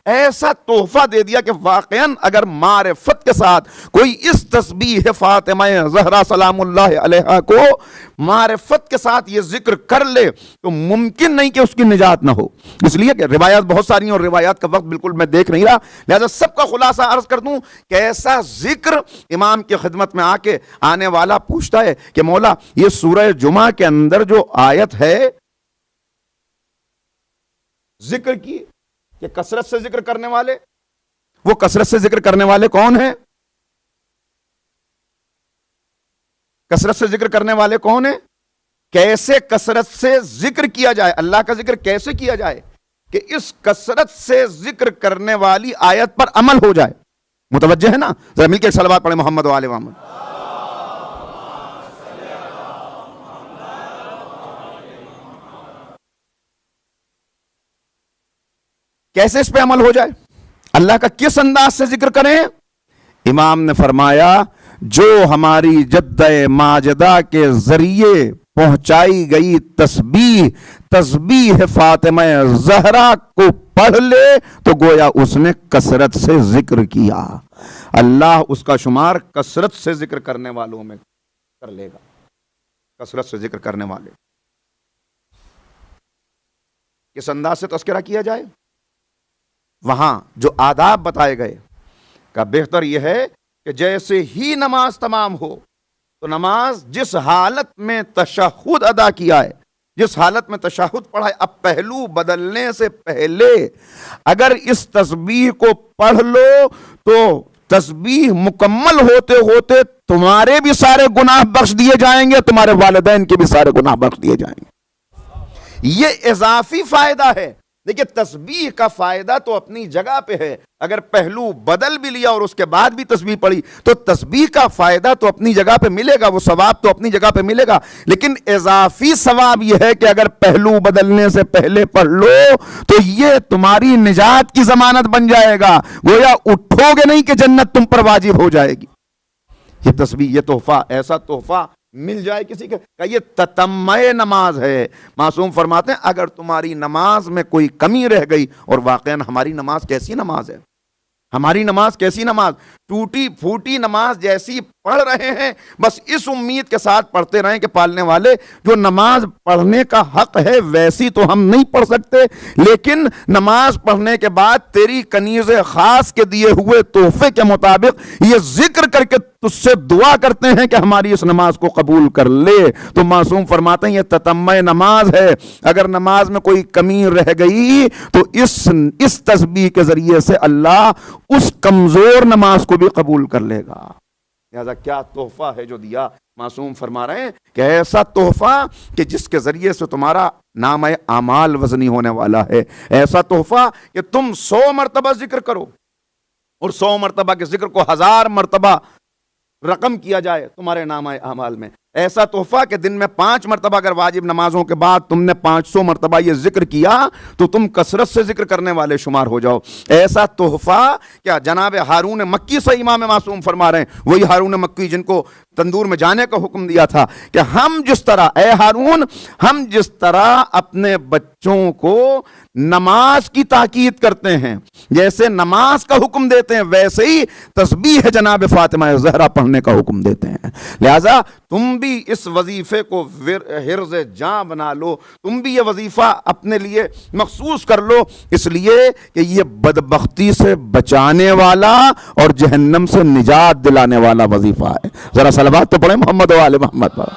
ایسا تحفہ دے دیا کہ واقعاً اگر معرفت کے ساتھ کوئی اس تسبیح فاطمہ زہرا سلام اللہ علیہا کو معرفت کے ساتھ یہ ذکر کر لے تو ممکن نہیں کہ اس کی نجات نہ ہو. اس لیے کہ روایات بہت ساری ہیں اور روایات کا وقت بالکل میں دیکھ نہیں رہا, لہذا سب کا خلاصہ عرض کر دوں کہ ایسا ذکر امام کی خدمت میں آ کے آنے والا پوچھتا ہے کہ مولا یہ سورہ جمعہ کے اندر جو آیت ہے ذکر کی کہ کثرت سے ذکر کرنے والے, وہ کثرت سے ذکر کرنے والے کون ہیں؟ کثرت سے ذکر کرنے والے کون ہیں؟ کیسے کثرت سے ذکر کیا جائے, اللہ کا ذکر کیسے کیا جائے کہ اس کثرت سے ذکر کرنے والی آیت پر عمل ہو جائے. متوجہ ہے نا؟ ذرا مل کے صلوات پڑھیں محمد و آل محمد. کیسے اس پہ عمل ہو جائے, اللہ کا کس انداز سے ذکر کریں؟ امام نے فرمایا جو ہماری جد ماجدہ کے ذریعے پہنچائی گئی تسبیح فاطمہ زہرا کو پڑھ لے تو گویا اس نے کثرت سے ذکر کیا. اللہ اس کا شمار کثرت سے ذکر کرنے والوں میں کر لے گا. کثرت سے ذکر کرنے والے کس انداز سے تذکرہ کیا جائے؟ وہاں جو آداب بتائے گئے کا بہتر یہ ہے کہ جیسے ہی نماز تمام ہو تو نماز جس حالت میں تشہد ادا کیا ہے, جس حالت میں تشہد پڑھا ہے, اب پہلو بدلنے سے پہلے اگر اس تسبیح کو پڑھ لو تو تسبیح مکمل ہوتے ہوتے تمہارے بھی سارے گناہ بخش دیے جائیں گے, تمہارے والدین کے بھی سارے گناہ بخش دیے جائیں گے. یہ اضافی فائدہ ہے. دیکھیے تسبیح کا فائدہ تو اپنی جگہ پہ ہے, اگر پہلو بدل بھی لیا اور اس کے بعد بھی تسبیح پڑھی تو تسبیح کا فائدہ تو اپنی جگہ پہ ملے گا, وہ ثواب تو اپنی جگہ پہ ملے گا, لیکن اضافی ثواب یہ ہے کہ اگر پہلو بدلنے سے پہلے پڑھ لو تو یہ تمہاری نجات کی ضمانت بن جائے گا. گویا اٹھو گے نہیں کہ جنت تم پر واجب ہو جائے گی. یہ تسبیح, یہ تحفہ, ایسا تحفہ مل جائے کسی کا, یہ تتمہ نماز ہے. معصوم فرماتے ہیں اگر تمہاری نماز میں کوئی کمی رہ گئی, اور واقعاً ہماری نماز کیسی نماز ہے, ہماری نماز کیسی نماز, ٹوٹی پھوٹی نماز جیسی پڑھ رہے ہیں, بس اس امید کے ساتھ پڑھتے رہیں کہ پالنے والے جو نماز پڑھنے کا حق ہے ویسی تو ہم نہیں پڑھ سکتے, لیکن نماز پڑھنے کے بعد تیری کنیز خاص کے دیے ہوئے تحفے کے مطابق یہ ذکر کر کے تجھ سے دعا کرتے ہیں کہ ہماری اس نماز کو قبول کر لے. تو معصوم فرماتے ہیں یہ تتمہ نماز ہے. اگر نماز میں کوئی کمی رہ گئی تو اس تسبیح کے ذریعے سے اللہ اس کمزور نماز کو بھی قبول کر لے گا. لہذا کیا تحفہ ہے جو دیا. معصوم فرما رہے ہیں کہ ایسا تحفہ کہ جس کے ذریعے سے تمہارا نام اعمال وزنی ہونے والا ہے. ایسا تحفہ کہ تم 100 مرتبہ ذکر کرو اور 100 مرتبہ کے ذکر کو 1000 مرتبہ رقم کیا جائے تمہارے نام اعمال میں. ایسا تحفہ کہ دن میں 5 مرتبہ اگر واجب نمازوں کے بعد تم نے 500 مرتبہ یہ ذکر کیا تو تم کثرت سے ذکر کرنے والے شمار ہو جاؤ. ایسا تحفہ کیا جناب ہارون مکی سے امام معصوم فرما رہے ہیں, وہی ہارون مکی جن کو تندور میں جانے کا حکم دیا تھا کہ ہم جس طرح, اے ہارون, ہم جس طرح اپنے بچوں کو نماز کی تاکید کرتے ہیں, جیسے نماز کا حکم دیتے ہیں, ویسے ہی تسبیح جناب فاطمہ زہرا پڑھنے کا حکم دیتے ہیں. لہذا تم بھی اس وظیفے کو حرز جاں بنا لو, تم بھی یہ وظیفہ اپنے لیے مخصوص کر لو, اس لیے کہ یہ بدبختی سے بچانے والا اور جہنم سے نجات دلانے والا وظیفہ ہے. ذرا صلوات تو پڑھیں محمد و آل محمد پر.